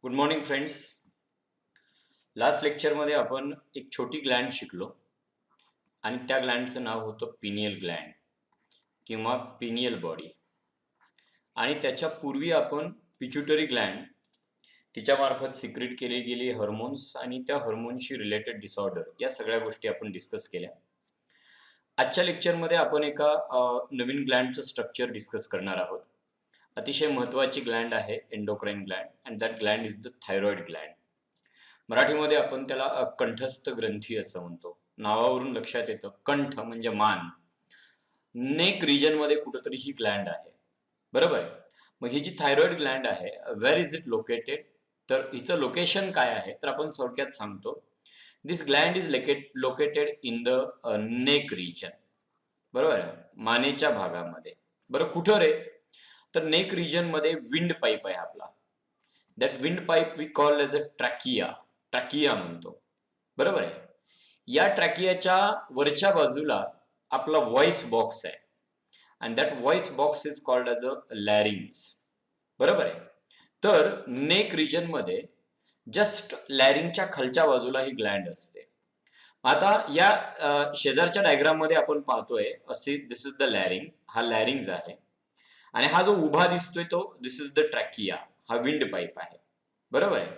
Good morning friends. Last लेक्चरमध्ये आपण एक छोटी ग्लँड शिकलो आणि त्या ग्लँडचं नाव होतं पिनियल ग्लँड किंवा पिनियल बॉडी. आणि त्याच्या पूर्वी आपण पिच्युटरी ग्लँड तिच्यामार्फत सिक्रेट केली गेली हार्मोन्स आणि त्या हार्मोन्सशी रिलेटेड डिसऑर्डर या सगळ्या गोष्टी आपण डिस्कस केल्या. आजच्या लेक्चरमध्ये आपण एका नवीन ग्लँडचं स्ट्रक्चर डिस्कस करणार आहोत. अतिशय महत्त्वाची ग्लँड आहे endocrine Gland and that Gland is the thyroid Gland. मराठीमध्ये आपण त्याला कंठस्थ ग्रंथी असं म्हणतो. नावावरून लक्षात येतं कंठ म्हणजे मान, नेक रिजन मध्ये कुठेतरी ही ग्लँड आहे. बरोबर आहे. मग ही जी थायरॉइड ग्लँड आहे, वेअर इज इट लोकेटेड, तर हिचं लोकेशन काय आहे तर आपण थोडक्यात सांगतो. This gland is located in the neck region. बरोबर आहे, मानेच्या भागामध्ये. बरं कुठं रे, तर नेक रिजन मध्ये विंड पाईप आहे आपला. That wind pipe we call as a trachea म्हणतो. बरोबर आहे. या ट्रॅकियाच्या वरच्या बाजूला आपला व्हॉइस बॉक्स आहे and that voice box is called age a larynx. बरोबर आहे. तर नेक रिजन मध्ये जस्ट लॅरिंगच्या खालच्या बाजूला ही ग्लँड असते. आता या शेजारच्या डायग्राम मध्ये आपण पाहतोय असे दिस इज द लॅरिंग्स. हा लॅरिंग्स आहे आणि हा जो उभा दिसतोय तो दिस इज द ट्रॅकिया. हा विंड पाईप आहे. बरोबर आहे.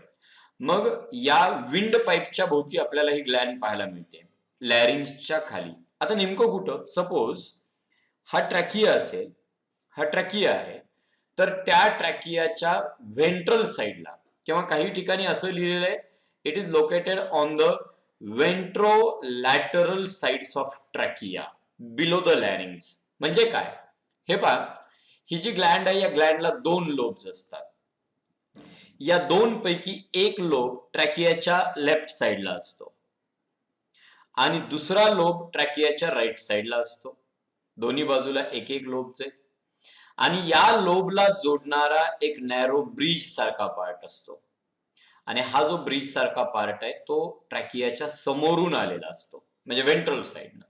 मग या विंड पाईपच्या भोवती आपल्याला ही ग्लँड पाहायला मिळते लॅरिंग्सच्या खाली. आता नेमकं कुठं, सपोज हा ट्रॅकिया असेल, हा ट्रॅकिया आहे, तर त्या ट्रॅकियाच्या व्हेंट्रल साइडला किंवा काही ठिकाणी असं लिहिलेलं आहे it is located on the ventrolateral sides of trachea below the larynx. म्हणजे काय हे पहा, ही जी ग्लँड आहे या ग्लँडला दोन लोब्स असतात. या दोन पैकी एक लोब ट्रॅकियाच्या लेफ्ट साइडला असतो आणि दुसरा लोब ट्रॅकियाच्या राईट साइडला असतो. दोन्ही बाजूला एक एक लोबचे आणि या लोबला जोडणारा एक नॅरो ब्रिज सारखा पार्ट असतो आणि हा जो ब्रिज सारखा पार्ट आहे तो ट्रॅकियाच्या समोरून आलेला असतो म्हणजे वेंट्रल साइडनं.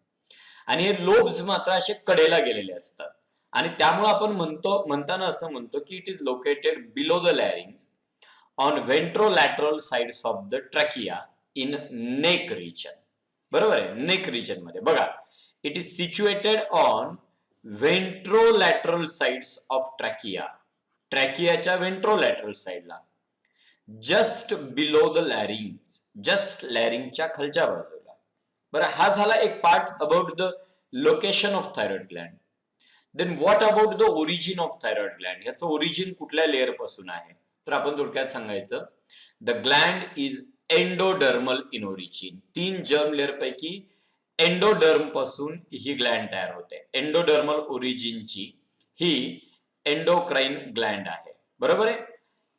आणि हे लोब्स मात्र असे कडेला गेलेले असतात आणि त्यामुळे आपण म्हणताना असं म्हणतो की it is located below the larynx on ventrolateral sides of the trachea in neck region. बरोबर आहे. नेक रिजन मध्ये बघा, it is situated on ventrolateral sides of trachea. ट्रॅकियाच्या वेंट्रोलॅटरल साइडला just below the larynx, just लॅरिंगच्या खालच्या बाजूला. बरं, हा झाला एक part about the location of thyroid gland. Then what about the origin of thyroid gland. याचं ओरिजिन कुठल्या लेअर पासून आहे तर आपण थोडक्यात सांगायचं the gland is endodermal in origin. 3 germ layer पैकी एंडोडर्म पासून ही ग्लँड तयार होते. एंडोडर्मल ओरिजिनची ही एंडोक्राइन ग्लँड आहे. बरोबर आहे.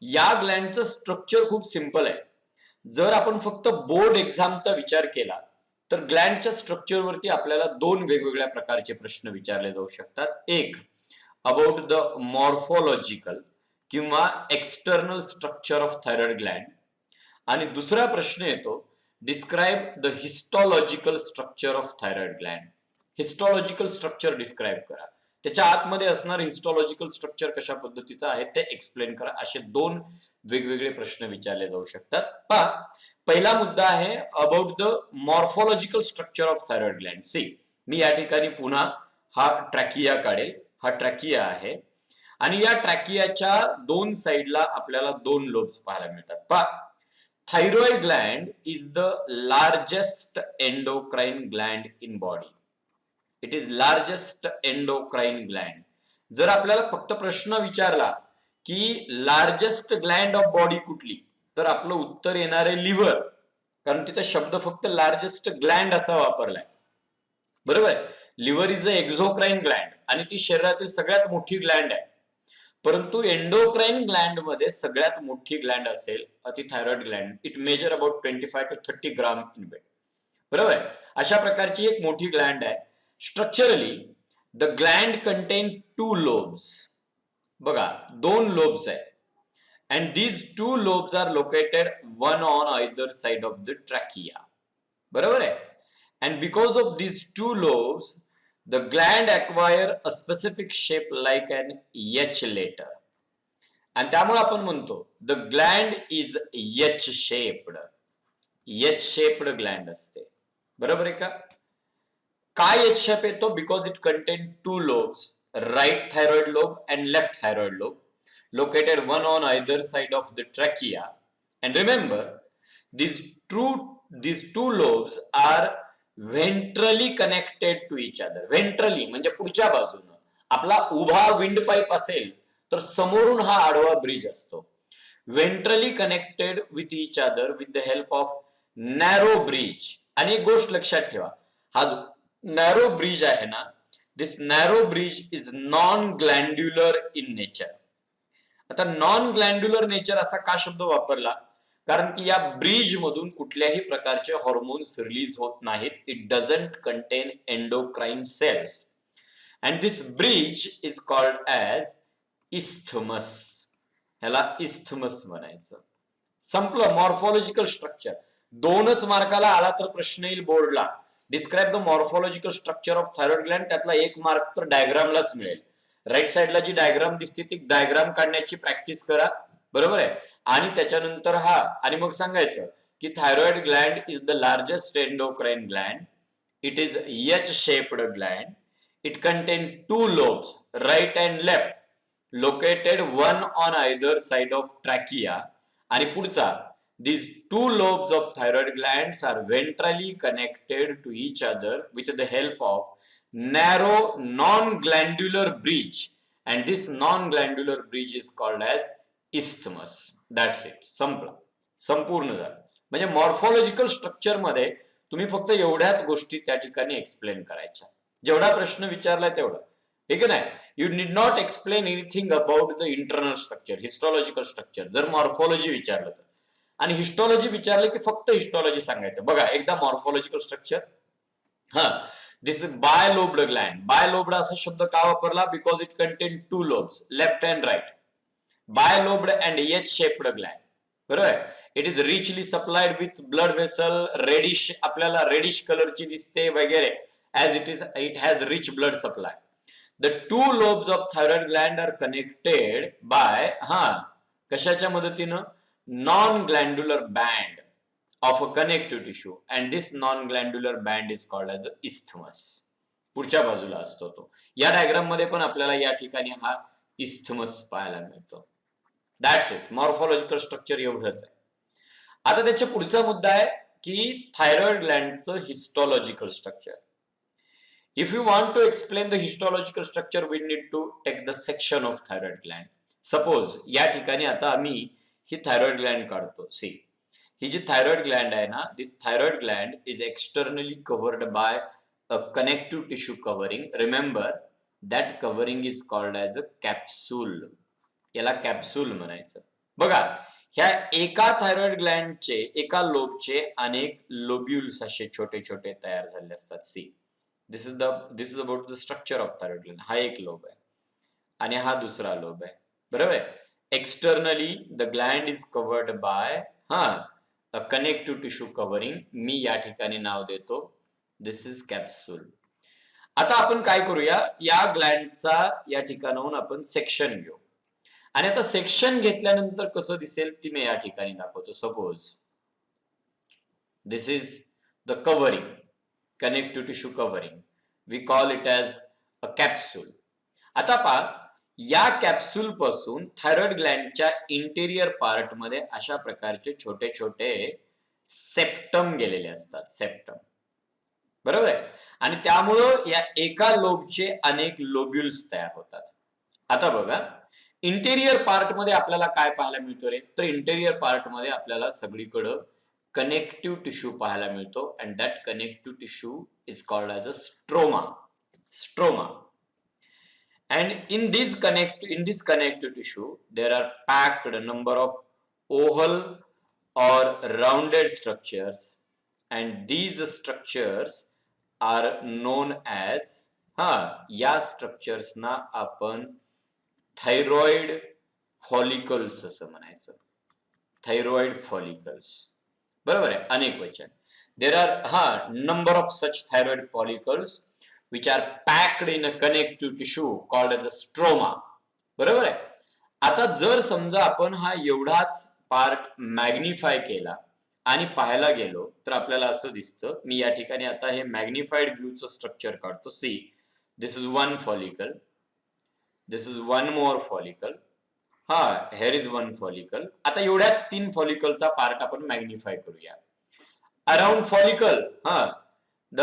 या ग्लँडचं स्ट्रक्चर खूप सिंपल आहे. जर आपण फक्त बोर्ड एक्झामचा विचार केला तर ग्लँडच्या स्ट्रक्चरवरती आपल्याला दोन वेगवेगळ्या प्रकारचे प्रश्न विचारले जाऊ शकतात. एक अबाउट द मॉर्फोलॉजिकल किंवा external structure of thyroid gland आणि दुसरा प्रश्न येतो describe the histological structure of thyroid gland. Histological structure describe करा. त्याच्या आतमध्ये असणार हिस्टॉलॉजिकल स्ट्रक्चर कशा पद्धतीचं आहे ते एक्सप्लेन करा. असे दोन वेगवेगळे प्रश्न विचारले जाऊ शकतात. पहा, पहिला मुद्दा आहे about the morphological structure of thyroid gland. See, मी या ठिकाणी पुन्हा हा ट्रॅकिया काढेल. हा ट्रॅकिया आहे आणि या ट्रॅकियाच्या दोन साइडला आपल्याला दोन लोब्स पाहायला मिळतात. पहा, thyroid gland is the largest endocrine gland in body. It is largest endocrine Gland. जर आपल्याला फक्त प्रश्न विचारला की लार्जेस्ट ग्लँड ऑफ बॉडी कुठली तर आपलं उत्तर येणार आहे लिव्हर, कारण तिथं शब्द फक्त लार्जेस्ट ग्लँड असा वापरलाय. बरोबर. लिव्हर इज अ एक्झोक्राइन ग्लँड आणि ती शरीरातील सगळ्यात मोठी ग्लँड आहे. परंतु एंडोक्राइन ग्लँड मध्ये सगळ्यात मोठी ग्लँड असेल ती thyroid gland. It measure about 25 to 30 gram in weight. बरोबर. अशा प्रकारची एक मोठी ग्लँड आहे. Structurally the gland contain 2 lobes. बघा, 2 लोब्स आहे and these 2 lobes are located one on either side of the trachea. बरोबर आहे. and because of these 2 lobes the gland acquire a specific shape like an H letter आणि त्यामुळे आपण म्हणतो the gland is H shaped. H shaped gland असते. बरोबर आहे का? काय एच शेप येतो? Because it contain two lobes, right thyroid lobe and left thyroid lobe, located one on either side of the trachea. And remember, these two lobes are ventrally connected to each other. Ventrally म्हणजे पुढच्या बाजूनं. आपला उभा wind pipe असेल तर समोरून हा आडवा ब्रिज असतो. Ventrally connected with each other with the help of narrow bridge. आणि एक गोष्ट लक्षात ठेवा, हा जो नॅरो ब्रिज आहे ना, this narrow bridge is non glandular in nature. आता नॉन ग्लँड्युलर नेचर असा का शब्द वापरला? कारण की या ब्रिज मधून कुठल्याही प्रकारचे हॉर्मोन्स रिलीज होत नाहीत. It doesn't contain endocrine cells and this bridge is called as isthmus. ह्याला इस्थमस म्हणायचं. संपलं. Morphological structure. 2च मार्काला आला तर प्रश्न येईल बोर्डला. Describe the morphological structure of thyroid Gland. त्यातला 1 मार्क तर डायग्रामलाच मिळेल. राईट साइडला जी डायग्राम दिसते ती डायग्राम काढण्याची प्रॅक्टिस करा. बरोबर आहे. आणि त्याच्यानंतर हा आणि मग सांगायचं की thyroid gland is the largest endocrine gland. It is H shaped gland. It content 2 lobes, right and left, located one on either side of trachea. आणि पुढचा, these 2 lobes of thyroid glands are ventrally connected to each other with the help of narrow non-glandular bridge, and this non-glandular bridge is called as isthmus. That's it. संपला. संपूर्ण झालं. म्हणजे morphological structure मध्ये तुम्ही फक्त एवढ्याच गोष्टी त्या ठिकाणी एक्सप्लेन करायच्या. जेवढा प्रश्न विचारलाय तेवढा. ठीक आहे ना? You need not explain anything about the internal structure, histological structure. जर मॉर्फॉलॉजी विचारलं तर, आणि हिस्टॉलॉजी विचारलं की फक्त हिस्टॉलॉजी सांगायचं. बघा एकदा मॉर्फॉलॉजिकल स्ट्रक्चर. हा, this is bilobed gland. Bilobed असा शब्द का वापरला? बिकॉज इट कंटेन 2 लोब्स, लेफ्ट अँड राईट. Bilobed and H shaped gland. बरोबर आहे. It is richly supplied with blood vessel. Reddish, आपल्याला रेडिश कलरची दिसते वगैरे. As it has rich blood supply. The 2 lobes of thyroid gland are connected by कशाच्या मदतीनं? Non-glandular band of a connective tissue, and this non-glandular band is called as a isthmus. पुढच्या बाजूला असतो तो. या डायग्राम मध्ये पण आपल्याला या ठिकाणी हा isthmus पाहायला मिळतो. That's it. मॉर्फॉलॉजिकल स्ट्रक्चर एवढंच आहे. आता त्याच्या पुढचा मुद्दा आहे की थायरॉइड ग्लँडचं histological structure. If you want to explain the histological structure, we need to take the section of thyroid gland. Suppose या ठिकाणी आता आम्ही ही thyroid gland काढतो. See, ही जी thyroid gland आहे ना, this thyroid gland is externally covered by a connective tissue covering. Remember, that covering is called as a capsule. याला capsule म्हणायचं. बघा, ह्या एका thyroid gland चे, एका लोबचे अनेक लोब्युल्स असे छोटे छोटे तयार झाले असतात. See, this is about the structure of thyroid gland. हा एक लोब आहे आणि हा दुसरा लोब आहे. बरोबर आहे. Externally the gland is covered by a connective tissue covering. मी या ठिकाणी नाव देतो दिस इज कॅप्सूल. आता आपण काय करूया, या ग्लँडचा या ठिकाणाहून आपण सेक्शन घेऊ आणि आता सेक्शन घेतल्यानंतर कसं दिसेल ती मी या ठिकाणी दाखवतो. Suppose this is the covering, connective tissue covering. We call it as a capsule. आता पहा, या कॅप्सूल पासून थायरॉइड ग्लँडच्या इंटेरियर पार्ट मध्ये अशा प्रकारचे छोटे छोटे सेप्टम गेलेले असतात. सेप्टम. बरोबर आहे. आणि त्यामुळं या एका लोबचे अनेक लोब्युल्स तयार होतात. आता बघा, इंटेरियर पार्ट मध्ये आपल्याला काय पाहायला मिळतो रे? तर इंटेरियर पार्ट मध्ये आपल्याला सगळीकडं connective tissue पाहायला मिळतो, and that connective tissue is called as a stroma. And in this connective tissue there are packed a number of oval or rounded structures, and these structures are known as या structures ना आपण thyroid follicles असं म्हणायचं. thyroid follicles. बरोबर आहे. अनेक वचन. There are number of such thyroid follicles which are packed in a connective tissue called as a stroma. बरोबर आहे. आता जर समजा आपण हा एवढाच पार्ट मॅग्निफाय केला आणि पाहायला गेलो तर आपल्याला असं दिसतं, मी या ठिकाणी आता हे मॅग्निफाईड व्ह्यूचं स्ट्रक्चर काढतो. See, this is one follicle, this is one more follicle, हा हेअर इज वन फॉलिकल. आता एवढ्याच 3 फॉलिकलचा पार्ट आपण मॅग्निफाय करूया. अराउंड फॉलिकल, हा, the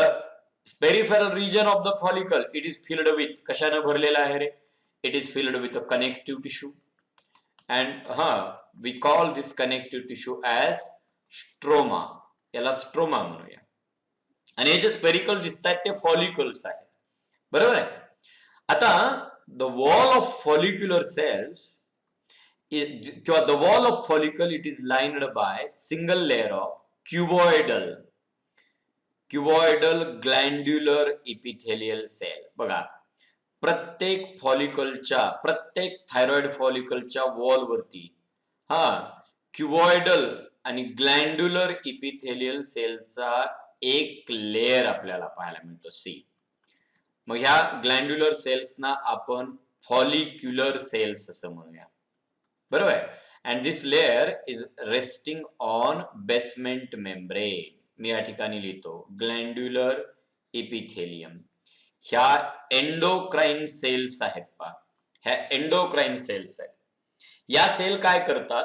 peripheral region of the follicle, it is filled with, कशाने भरलेला आहे रे? It is filled with a connective tissue. And we call this connective tissue as stroma. याला स्ट्रोमा म्हणूया. आणि हे जे स्पेरिकल दिसत आहेत ते फॉलिकल्स आहेत, बरोबर आहे. आता the wall of follicular cells किंवा the wall of follicle it is lined by single layer of cuboidal glandular epithelial cell. बघा, प्रत्येक फॉलिकलच्या, प्रत्येक थायरॉइड फॉलिकलच्या वॉलवरती क्युबॉइडल आणि ग्लँड्युलर इपिथेलियल सेलचा एक लेअर आपल्याला पाहायला मिळतो. सी, मग ह्या ग्लँड्युलर सेल्सना आपण फॉलिक्युलर सेल्स असं म्हणूया, बरोबर आहे. And this layer is resting on basement membrane. मी या ठिकाणी लिहितो ग्लँड्युलर इपिथेलियम. ह्या एंडोक्राइन सेल्स आहेत पहा, ह्या एंडोक्राइन सेल्स आहेत. या सेल काय करतात?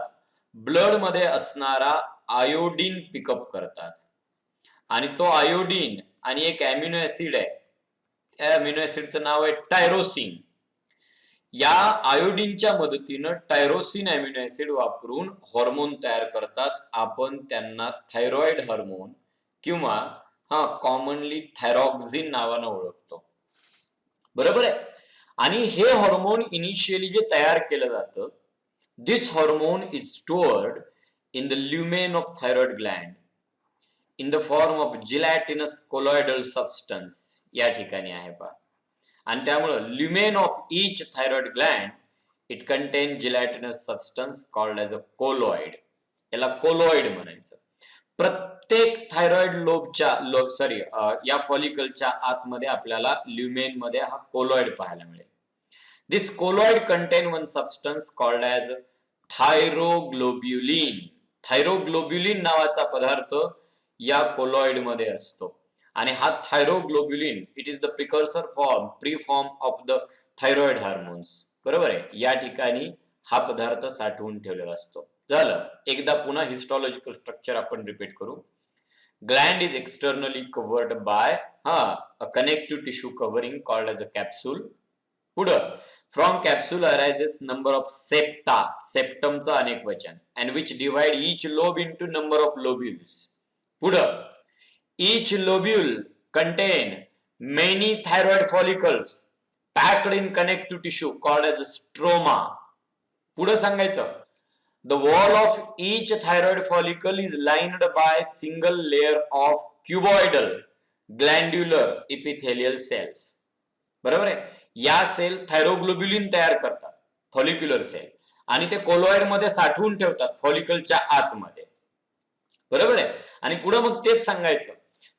ब्लड मध्ये असणारा आयोडीन पिकअप करतात आणि तो आयोडीन आणि एक अॅमिनो ऍसिड आहे, त्या अॅमिनो ऍसिडचं नाव आहे टायरोसिन. या आयोडीनच्या मदतीनं टायरोसिन अॅमिनो ऍसिड वापरून हॉर्मोन तयार करतात. आपण त्यांना थायरॉइड हार्मोन किंवा कॉमनली थायरॉक्सिन नावानं ओळखतो, बरोबर आहे. आणि हे हॉर्मोन इनिशियली जे तयार केलं जातं, this hormone is stored in the lumen of thyroid gland in the form of gelatinous colloidal substance. या ठिकाणी आहे पहा. आणि त्यामुळं lumen of each thyroid gland it contain gelatinous substance called as a colloid. याला कोलॉइड म्हणायचं. प्रत्येक thyroid लोबच्या या फॉलिकलच्या आतमध्ये आपल्याला ल्युमेन मध्ये हा कोलॉइड पाहायला मिळेल. This colloid contain one substance called as thyroglobulin. Thyroglobulin नावाचा पदार्थ या कोलॉइड मध्ये असतो. आणि हा thyroglobulin it is the precursor form, pre form of the thyroid hormones, बरोबर आहे. या ठिकाणी हा पदार्थ साठवून ठेवलेला असतो. झालं. एकदा पुन्हा हिस्टॉलॉजिकल स्ट्रक्चर आपण रिपीट करू. Gland is externally covered by a connective tissue covering called as a capsule. पुढं, from capsule arises number of septa, सेप्टमचं अनेक वचन, and which divide each lobe into number of lobules. पुढं, each lobule contain many thyroid follicles packed in connective tissue called as stroma. पुढे सांगायचं, the wall of each thyroid follicle is lined by single layer of cuboidal glandular epithelial cells. बरोबर आहे. या sale थायरोग्लोब्युलिन तयार करतात, follicular sale, आणि ते colloid मध्ये साठवून ठेवतात फॉलिकलच्या आतमध्ये, बरोबर आहे. आणि पुढे मग तेच सांगायचं,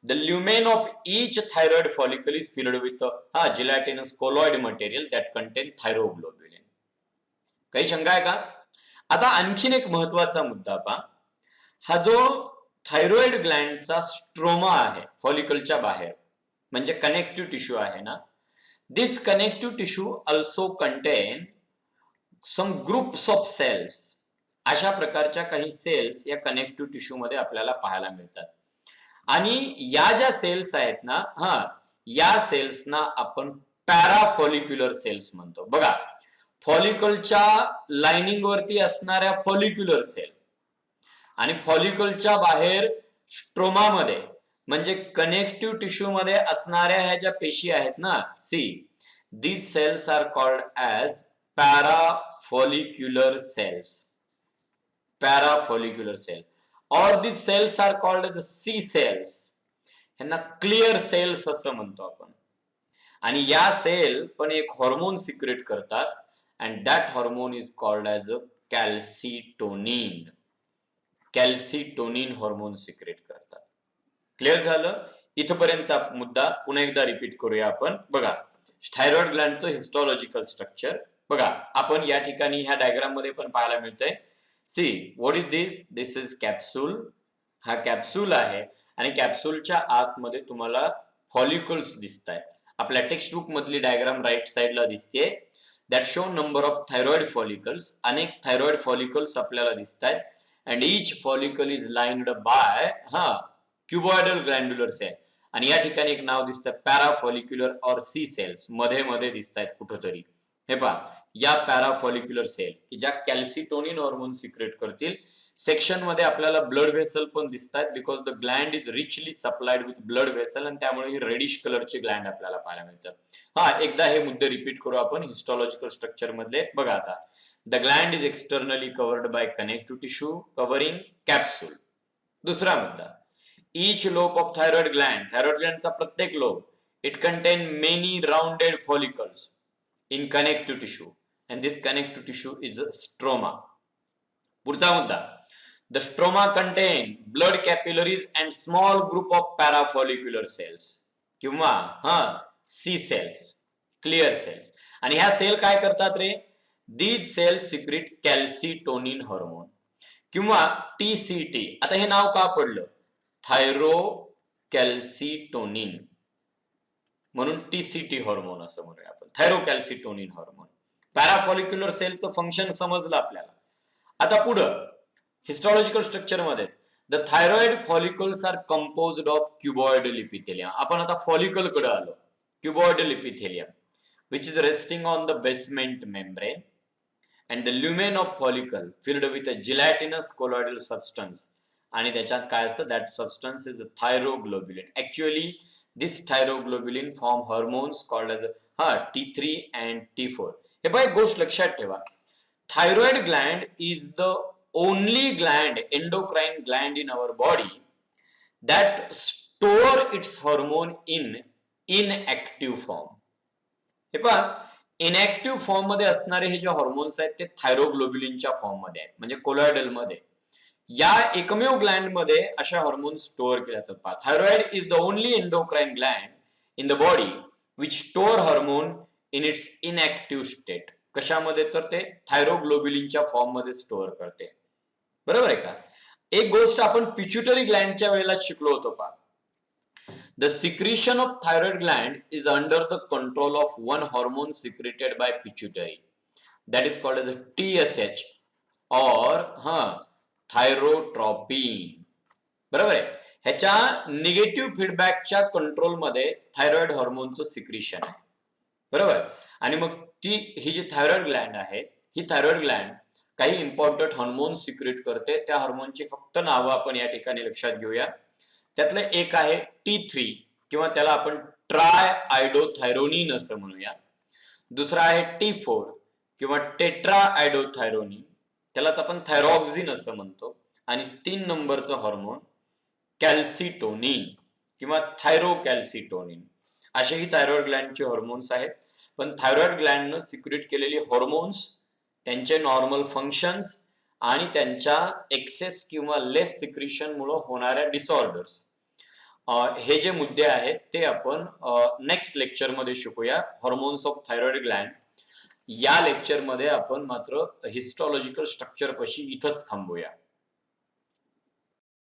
the lumen of each thyroid follicle is filled with a gelatinous colloid material that contain thyroglobulin. काही शंका आहे का? आता आणखीन एक महत्वाचा मुद्दा पहा. हा जो थायरॉइड ग्लँडचा स्ट्रोमा आहे फॉलिकलच्या बाहेर, म्हणजे कनेक्टिव्ह टिश्यू आहे ना, this connective tissue also contain some groups of cells. अशा प्रकारच्या काही सेल्स या कनेक्टिव्ह टिश्यू मध्ये आपल्याला पाहायला मिळतात. आणि या ज्या सेल्स आहेत ना, या सेल्सना आपण पॅराफॉलिक्युलर सेल्स म्हणतो. बघा, फॉलिकलच्या लाइनिंग वरती असणाऱ्या फॉलिक्युलर सेल आणि फॉलिकलच्या बाहेर स्ट्रोमामध्ये म्हणजे कनेक्टिव्ह टिश्यू मध्ये असणाऱ्या ह्या ज्या पेशी आहेत ना, see, these cells are called as parafollicular cells. Parafollicular cell or these cells are called as C cells. ह्यांना क्लिअर सेल्स असं म्हणतो आपण. आणि या सेल पण एक हॉर्मोन सिक्रेट करतात, and that hormone is called as a calcitonin. Calcitonin hormone secret करतात. क्लिअर झालं? इथपर्यंतचा मुद्दा पुन्हा एकदा रिपीट करूया आपण. बघा, थायरॉइड ग्लँडचं हिस्टॉलॉजिकल स्ट्रक्चर. बघा आपण या ठिकाणी ह्या डायग्राम मध्ये पण पाहायला मिळतंय. See what is this, this is capsule. हा कॅप्सूल आहे आणि कॅप्सूलच्या आतमध्ये तुम्हाला फॉलिकल्स दिसत आहेत. आपल्या टेक्स्ट बुक मधली डायग्राम राईट साइडला दिसते. That show number of thyroid follicles. अनेक थायरॉइड फॉलिकल्स आपल्याला दिसत आहेत. And each follicle is lined by cuboidal glandular cell. आणि या ठिकाणी एक नाव दिसतं पॅराफॉलिक्युलर ऑर सी सेल्स. मध्ये मध्ये दिसत आहेत कुठंतरी. हे पहा या पॅराफॉलिक्युलर सेल की ज्या कॅल्सिटोनिन हॉर्मोन सिक्रेट करतील. सेक्शन मध्ये आपल्याला ब्लड व्हेसल पण दिसतात because the gland is richly supplied with blood vessel आणि त्यामुळे ही रेडिश कलरची ग्लँड आपल्याला पाहायला मिळतात. एकदा हे मुद्दे रिपीट करू आपण हिस्टॉलॉजिकल स्ट्रक्चर मधले. बघा आता the gland is externally covered bye connective tissue covering capsule. दुसरा मुद्दा, each lobe of thyroid glandचा प्रत्येक lobe it contain many rounded follicles in connective tissue and this connective tissue is a stroma. पुढचा मुद्दा, the stroma contain blood capillaries and small group of parafollicular cells किंवा C cells, clear cells. आणि ह्या sale काय करतात रे? these cells secrete calcitonin hormone किंवा TCT. आता हे नाव का पडलं? थायरोकॅल्सिटोनिन म्हणून टीसीटी हॉर्मोन असं म्हणूया आपण. थायरोकॅल्सिटोनिन हॉर्मोन. पॅराफॉलिक्युलर सेलचं फंक्शन समजलं आपल्याला. आता पुढं हिस्टॉलॉजिकल स्ट्रक्चर मध्येच the thyroid follicles are composed of cuboidal epithelium. आपण आता फॉलिकल कडे आलो. Cuboidal epithelium which is resting on the basement membrane and the lumen of follicle filled with a gelatinous colloidal substance. आणि त्याच्यात काय असतं? That substance is thyroglobulin. Actually this thyroglobulin form hormones called as T3 and T4. हे बघा एक गोष्ट लक्षात ठेवा. Thyroid gland is the only gland, endocrine gland in our body that store its hormone in inactive form. हे पहा inactive form मध्ये असणारे हे जे हॉर्मोन्स आहेत ते थायरोग्लोब्युलिनच्या फॉर्म मध्ये आहेत, म्हणजे कोलॉइडल मध्ये. या एकमेव ग्लँड मध्ये अशा हॉर्मोन स्टोअर केले जातात. Thyroid is the only endocrine gland in the body which store hormone in its inactive state. कशामध्ये? तर ते थायरोग्लोब्युलिनच्या फॉर्म मध्ये स्टोअर करते. बरोबर आहे का? एक गोष्ट आपण पिच्युटरी ग्लँडच्या वेळेला शिकलो होतो पहा. The secretion of thyroid gland is under the control of one hormone secreted by pituitary that is called as a TSH or thyrotropin. बरोबर आहे. ह्याच्या निगेटिव्ह फीडबॅकच्या कंट्रोल मध्ये थायरॉइड हॉर्मोनचं सिक्रेशन आहे. बरोबर. आणि मग ही जी थायरॉइड ग्लँड आहे ही थायरॉइड ग्लँड काही इम्पॉर्टंट हॉर्मोन सिक्रेट करते. त्या हॉर्मोनची फक्त नावं आपण या ठिकाणी लक्षात घेऊया. त्यातलं एक आहे T3 किंवा त्याला आपण ट्राय आयडोथायरोनिन असं म्हणूया. दुसरा आहे T4 किंवा टेट्रा आयडोथायरोनिन, त्यालाच आपण थायरॉक्सिन असं म्हणतो. आणि 3 नंबरचं हॉर्मोन कॅल्सिटोनिन किंवा थायरोकॅल्सिटोनिन. असे ही थायरॉइड ग्लँडचे हॉर्मोन्स आहेत. पण थायरॉइड ग्लँडनं सिक्रेट केलेली हॉर्मोन्स, त्यांचे नॉर्मल फंक्शन्स आणि त्यांच्या एक्सेस किंवा लेस सिक्रेशन मुळे होणाऱ्या डिसऑर्डर्स, हे जे मुद्दे आहेत ते आपण नेक्स्ट लेक्चर मध्ये शिकूया. Hormones of thyroid Gland. या लेक्चर मध्ये आपण मात्र हिस्टॉलॉजिकल स्ट्रक्चर पाशी इथंच थांबूया.